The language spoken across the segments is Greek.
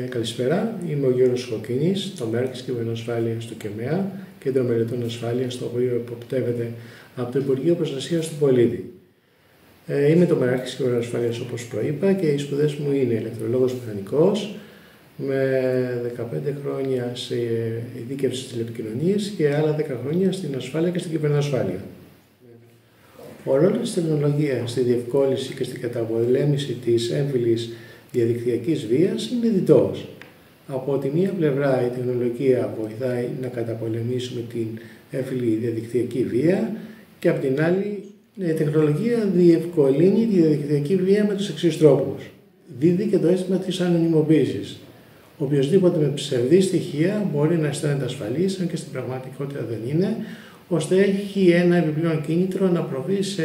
Καλησπέρα, είμαι ο Γιώργος Χοκκίνης, το ΜΕΡΚ Κυβερνοασφάλειας του ΚΕΜΕΑ, Κέντρο Μελετών Ασφάλειας, το οποίο υποπτεύεται από το Υπουργείο Προστασίας του Πολίτη. Είμαι το ΜΕΡΚ Κυβερνοασφάλειας, όπως προείπα, και οι σπουδές μου είναι ηλεκτρολόγος μηχανικός, με 15 χρόνια σε ειδίκευση στις τηλεπικοινωνίες και άλλα 10 χρόνια στην ασφάλεια και στην κυβερνοασφάλεια. Ο ρόλος της τεχνολογίας στη διευκόλυνση και στην καταπολέμηση της έμφυλης διαδικτυακής βίας είναι διτός. Από τη μία πλευρά η τεχνολογία βοηθάει να καταπολεμήσουμε την έμφυλη διαδικτυακή βία και από την άλλη η τεχνολογία διευκολύνει τη διαδικτυακή βία με τους εξής τρόπους. Δίδει και το αίσθημα της ανωνυμοποίησης. Οποιοσδήποτε με ψευδή στοιχεία μπορεί να αισθάνεται ασφαλής, αν και στην πραγματικότητα δεν είναι, ώστε έχει ένα επιπλέον κίνητρο να προβεί σε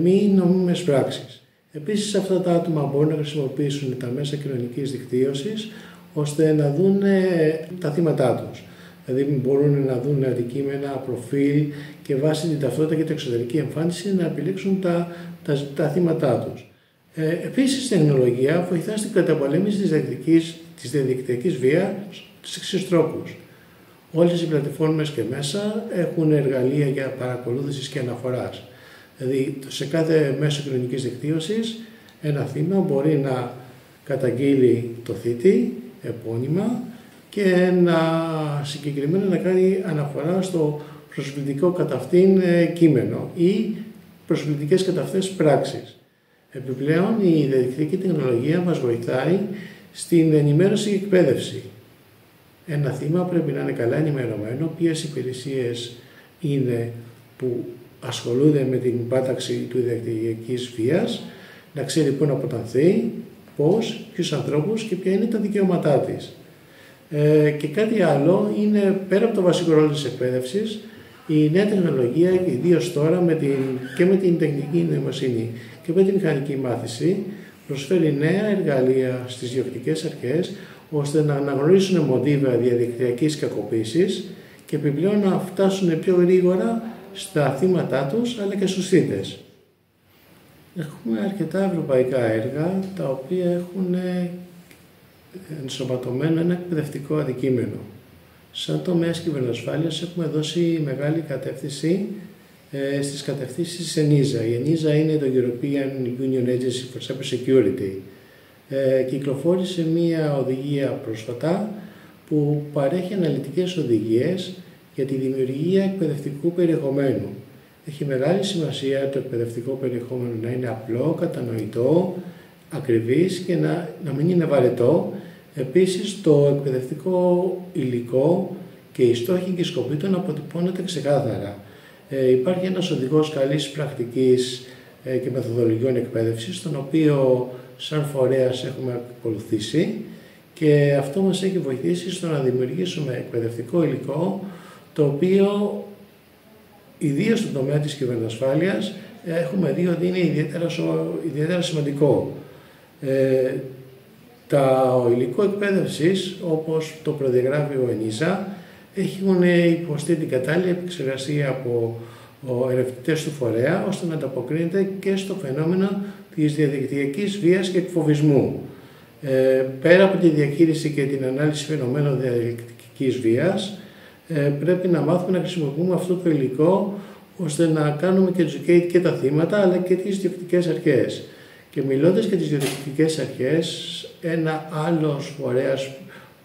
μη νομίμες πράξεις. Επίσης, αυτά τα άτομα μπορούν να χρησιμοποιήσουν τα μέσα κοινωνικής δικτύωσης ώστε να δουν τα θύματά τους. Δηλαδή, μπορούν να δουν αντικείμενα, προφίλ και βάσει την ταυτότητα και την εξωτερική εμφάνιση να επιλέξουν τα θύματά τους. Επίσης, η τεχνολογία βοηθά στην καταπολέμηση της διαδικτυακής βίας στις εξής τρόπους. Όλες οι πλατφόρμες και μέσα έχουν εργαλεία για παρακολούθηση και αναφοράς. Δηλαδή, σε κάθε μέσο κοινωνικής δικτύωσης, ένα θύμα μπορεί να καταγγείλει το θήτη επώνυμα και συγκεκριμένα να κάνει αναφορά στο προσβλητικό κατά αυτήν κείμενο ή προσβλητικές κατά αυτές πράξεις. Επιπλέον, η διαδικτυακή τεχνολογία μας βοηθάει στην ενημέρωση και εκπαίδευση. Ένα θύμα πρέπει να είναι καλά ενημερωμένο ποιες υπηρεσίες είναι που ασχολούνται με την πάταξη του διαδικτυακής βίας, να ξέρει πού να αποτανθεί, πώς, ποιους ανθρώπους και ποια είναι τα δικαιώματά της. Και κάτι άλλο είναι, πέρα από το βασικό ρόλο της εκπαίδευσης, η νέα τεχνολογία, ιδίως τώρα και με την τεχνική νοημοσύνη και με τη μηχανική μάθηση, προσφέρει νέα εργαλεία στις διοικητικές αρχές, ώστε να αναγνωρίσουν μοτίβα διαδικτυακής κακοποίησης και επιπλέον να φτάσουν πιο γρήγορα στα θύματά τους, αλλά και στους θύτες. Έχουμε αρκετά ευρωπαϊκά έργα, τα οποία έχουν ενσωματωμένο ένα εκπαιδευτικό αντικείμενο. Σαν τομέας κυβερνοασφάλειας έχουμε δώσει μεγάλη κατεύθυνση στις κατευθύνσεις της ENISA. Η ENISA είναι το European Union Agency for Cybersecurity. Κυκλοφόρησε μία οδηγία πρόσφατα που παρέχει αναλυτικές οδηγίες για τη δημιουργία εκπαιδευτικού περιεχομένου. Έχει μεγάλη σημασία το εκπαιδευτικό περιεχόμενο να είναι απλό, κατανοητό, ακριβής και να μην είναι βαρετό. Επίσης, το εκπαιδευτικό υλικό και οι στόχοι και οι σκοποί του να αποτυπώνεται ξεκάθαρα. Υπάρχει ένας οδηγός καλής πρακτικής και μεθοδολογιών εκπαίδευσης, τον οποίο σαν φορέας έχουμε ακολουθήσει και αυτό μας έχει βοηθήσει στο να δημιουργήσουμε εκπαιδευτικό υλικό, το οποίο ιδίως στον τομέα της κυβερνοασφάλειας έχουμε δει ότι είναι ιδιαίτερα σημαντικό. Το υλικό εκπαίδευσης, όπως το προδιαγράφει ο ENISA, έχουν υποστεί την κατάλληλη επεξεργασία από ερευνητές του φορέα, ώστε να ανταποκρίνεται και στο φαινόμενο της διαδικτυακής βίας και εκφοβισμού. Πέρα από τη διαχείριση και την ανάλυση φαινομένων διαδικτυακής βίας, πρέπει να μάθουμε να χρησιμοποιούμε αυτό το υλικό, ώστε να κάνουμε και educate και τα θύματα, αλλά και τις διοικητικές αρχές. Και μιλώντας για τις διοικητικές αρχές, ένα άλλο φορέας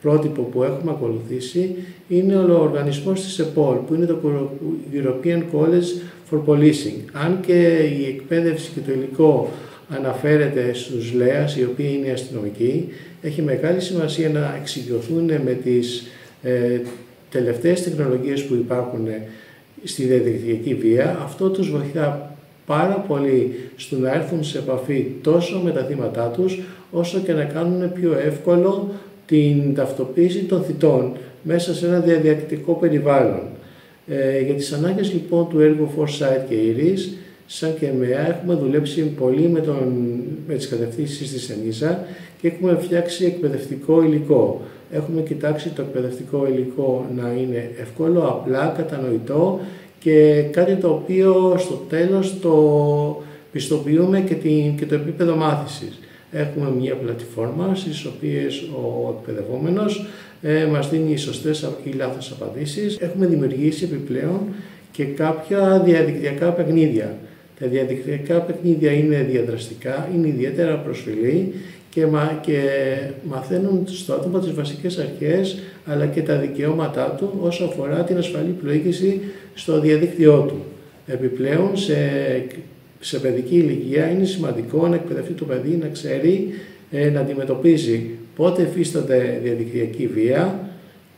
πρότυπο που έχουμε ακολουθήσει είναι ο οργανισμός της EPOL, που είναι το European College for Policing. Αν και η εκπαίδευση και το υλικό αναφέρεται στους ΛΕΑΣ, οι οποίοι είναι αστυνομικοί, έχει μεγάλη σημασία να εξοικειωθούν με τις τελευταίες τεχνολογίες που υπάρχουν στη διαδικτυακή βία. Αυτό τους βοηθά πάρα πολύ στο να έρθουν σε επαφή τόσο με τα θύματά τους, όσο και να κάνουν πιο εύκολο την ταυτοποίηση των θυτών μέσα σε ένα διαδικτυακό περιβάλλον. Για τις ανάγκες λοιπόν του έργου Foresight και Iris, σαν και ΚΕΜΕΑ, έχουμε δουλέψει πολύ με τις κατευθύνσεις της ENISA και έχουμε φτιάξει εκπαιδευτικό υλικό. Έχουμε κοιτάξει το εκπαιδευτικό υλικό να είναι εύκολο, απλά, κατανοητό και κάτι το οποίο στο τέλος το πιστοποιούμε και το επίπεδο μάθησης. έχουμε μια πλατφόρμα στις οποίες ο εκπαιδευόμενος μας δίνει σωστές ή λάθος απαντήσεις. Έχουμε δημιουργήσει επιπλέον και κάποια διαδικτυακά παιχνίδια. Τα διαδικτυακά παιχνίδια είναι διαδραστικά, είναι ιδιαίτερα προσφυλή και μαθαίνουν στο άτομο τις βασικές αρχές αλλά και τα δικαιώματά του όσο αφορά την ασφαλή πλοήγηση στο διαδίκτυό του. Επιπλέον, σε παιδική ηλικία είναι σημαντικό να εκπαιδευτεί το παιδί να ξέρει να αντιμετωπίζει πότε υφίσταται διαδικτυακή βία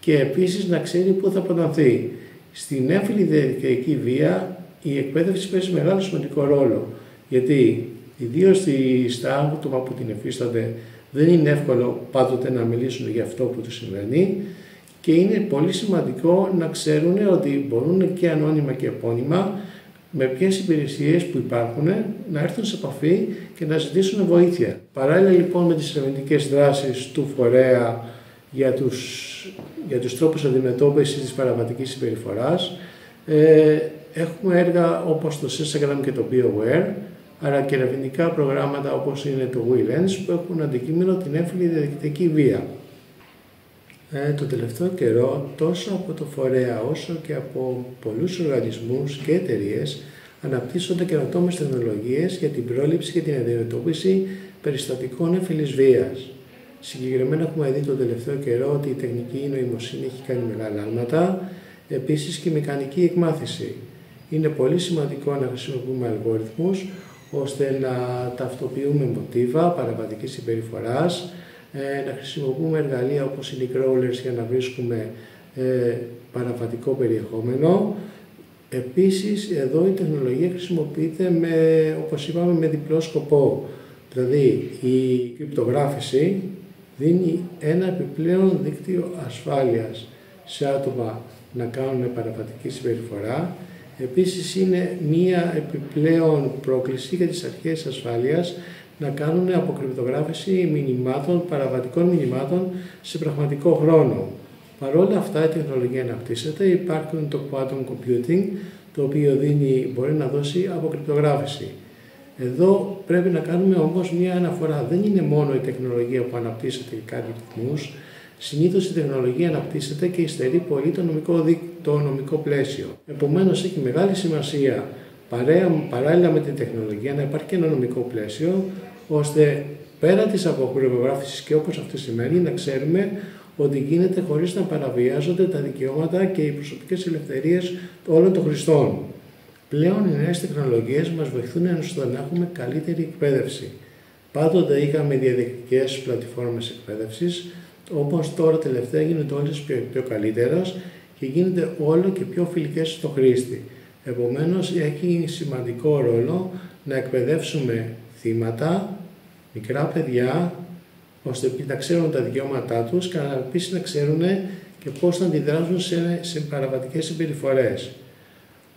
και επίσης να ξέρει πού θα αποτανθεί. Στην έμφυλη διαδικτυακή βία η εκπαίδευση παίζει μεγάλο σημαντικό ρόλο, γιατί ιδίως στα άτομα που την υφίστανται δεν είναι εύκολο πάντοτε να μιλήσουν για αυτό που τους συμβαίνει και είναι πολύ σημαντικό να ξέρουν ότι μπορούν και ανώνυμα και επώνυμα με ποιες υπηρεσίες που υπάρχουν να έρθουν σε επαφή και να ζητήσουν βοήθεια. Παράλληλα λοιπόν με τις ερευνητικές δράσεις του φορέα για τους τρόπους αντιμετώπισης της παραβατικής συμπεριφοράς, έχουμε έργα όπως το Sesagram και το BioWare, αλλά και ερευνητικά προγράμματα όπως είναι το WeLens που έχουν αντικείμενο την έμφυλη διαδικτυακή βία. Το τελευταίο καιρό, τόσο από το φορέα όσο και από πολλούς οργανισμούς και εταιρείες αναπτύσσονται καινοτόμες τεχνολογίες για την πρόληψη και την αντιμετώπιση περιστατικών έμφυλης βίας. Συγκεκριμένα έχουμε δει τον τελευταίο καιρό ότι η τεχνική νοημοσύνη έχει κάνει μεγάλα άλματα, επίσης και η μηχανική εκμάθηση. Είναι πολύ σημαντικό να χρησιμοποιούμε αλγόριθμους ώστε να ταυτοποιούμε μοτίβα παραβατικής συμπεριφοράς, να χρησιμοποιούμε εργαλεία όπως είναι οι crawlers για να βρίσκουμε παραβατικό περιεχόμενο. Επίσης, εδώ η τεχνολογία χρησιμοποιείται όπως είπαμε, με διπλό σκοπό. Δηλαδή, η κρυπτογράφηση δίνει ένα επιπλέον δίκτυο ασφάλειας σε άτομα να κάνουν παραβατική συμπεριφορά. Επίσης, είναι μία επιπλέον πρόκληση για τις αρχές ασφάλειας να κάνουν αποκρυπτογράφηση μηνυμάτων, παραβατικών μηνυμάτων σε πραγματικό χρόνο. Παρ' όλα αυτά η τεχνολογία αναπτύσσεται, υπάρχει το quantum computing, το οποίο μπορεί να δώσει αποκρυπτογράφηση. Εδώ πρέπει να κάνουμε όμως μία αναφορά. Δεν είναι μόνο η τεχνολογία που αναπτύσσεται για κάποιους ρυθμούς. Συνήθως η τεχνολογία αναπτύσσεται και υστερεί πολύ το νομικό πλαίσιο. Επομένως έχει μεγάλη σημασία παράλληλα με την τεχνολογία να υπάρχει και ένα νομικό πλαίσιο, ώστε πέρα της αποκρυπτογράφησης και όπως αυτό σημαίνει να ξέρουμε ότι γίνεται χωρίς να παραβιάζονται τα δικαιώματα και οι προσωπικές ελευθερίες όλων των χρηστών. Πλέον οι νέες τεχνολογίες μας βοηθούν ώστε να έχουμε καλύτερη εκπαίδευση. Πάντοτε είχαμε διαδικτυακές πλατφόρμες εκπαίδευσης, όπως τώρα τελευταία γίνονται όλες πιο καλύτερες και γίνονται όλο και πιο φιλικές στο χρήστη. Επομένως, έχει σημαντικό ρόλο να εκπαιδεύσουμε θύματα, μικρά παιδιά, ώστε να ξέρουν τα δικαιώματά τους και επίσης να ξέρουν και πώς θα αντιδράσουν σε παραβατικές συμπεριφορές.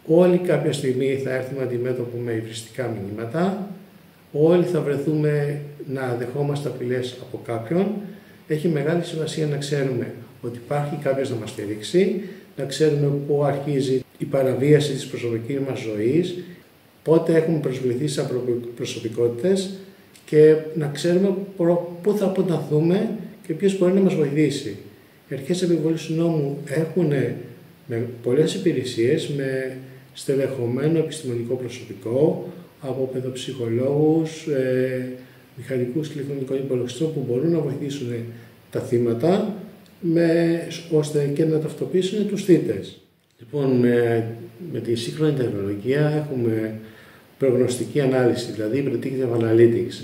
Όλοι κάποια στιγμή θα έρθουμε αντιμέτωποι με υβριστικά μηνύματα, όλοι θα βρεθούμε να δεχόμαστε απειλές από κάποιον. Έχει μεγάλη σημασία να ξέρουμε ότι υπάρχει κάποιος να μας στηρίξει, να ξέρουμε πού αρχίζει η παραβίαση της προσωπικής μας ζωής, πότε έχουμε προσβληθεί σαν προσωπικότητες και να ξέρουμε πού θα αποταθούμε και ποιος μπορεί να μας βοηθήσει. Οι αρχές επιβολής του νόμου έχουν πολλές υπηρεσίες με στελεχωμένο επιστημονικό προσωπικό, από παιδοψυχολόγους, μηχανικούς τηλεφωνικών υπολογιστών που μπορούν να βοηθήσουν τα θύματα ώστε και να ταυτοποιήσουν τους θύτες. Λοιπόν, με τη σύγχρονη τεχνολογία έχουμε προγνωστική ανάλυση, δηλαδή predictive analytics.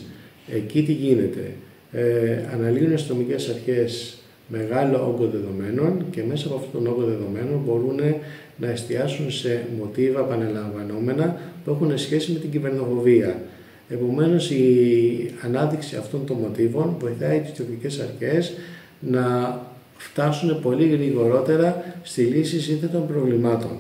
Εκεί τι γίνεται. Αναλύουν οι αστυνομικές αρχές μεγάλο όγκο δεδομένων και μέσα από αυτόν τον όγκο δεδομένων μπορούν να εστιάσουν σε μοτίβα επαναλαμβανόμενα που έχουν σχέση με την κυβερνοφοβία. Επομένως, η ανάδειξη αυτών των μοτίβων βοηθάει τις τοπικές αρχές να φτάσουν πολύ γρηγορότερα στη λύση σύνθετων προβλημάτων.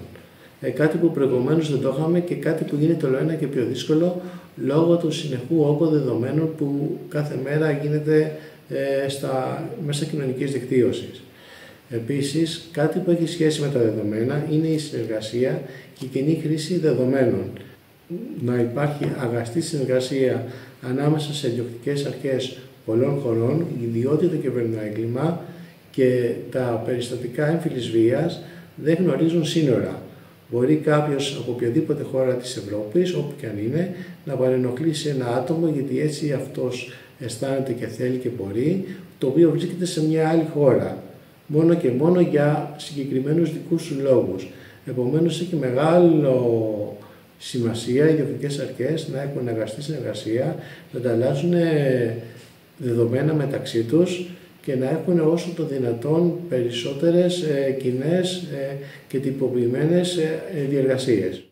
Κάτι που προηγουμένως δεν το είχαμε και κάτι που γίνεται όλο ένα και πιο δύσκολο λόγω του συνεχού όγκου δεδομένων που κάθε μέρα γίνεται μέσα κοινωνικής δικτύωσης. Επίσης, κάτι που έχει σχέση με τα δεδομένα είναι η συνεργασία και η κοινή χρήση δεδομένων. να υπάρχει αγαστή συνεργασία ανάμεσα σε διοκτικές αρχές πολλών χωρών, διότι το κυβερνοέγκλημα και τα περιστατικά έμφυλης βίας δεν γνωρίζουν σύνορα. Μπορεί κάποιος από οποιαδήποτε χώρα της Ευρώπης, όπου και αν είναι, να παρενοχλήσει ένα άτομο γιατί έτσι αυτός αισθάνεται και θέλει και μπορεί, το οποίο βρίσκεται σε μια άλλη χώρα, μόνο και μόνο για συγκεκριμένους δικούς του λόγους. Επομένως, έχει μεγάλο σημασία οι διοκτικές αρχές να έχουν αγαστή συνεργασία, να ανταλλάσσουν δεδομένα μεταξύ τους και να έχουν όσο το δυνατόν περισσότερες κοινές και τυποποιημένες διεργασίες.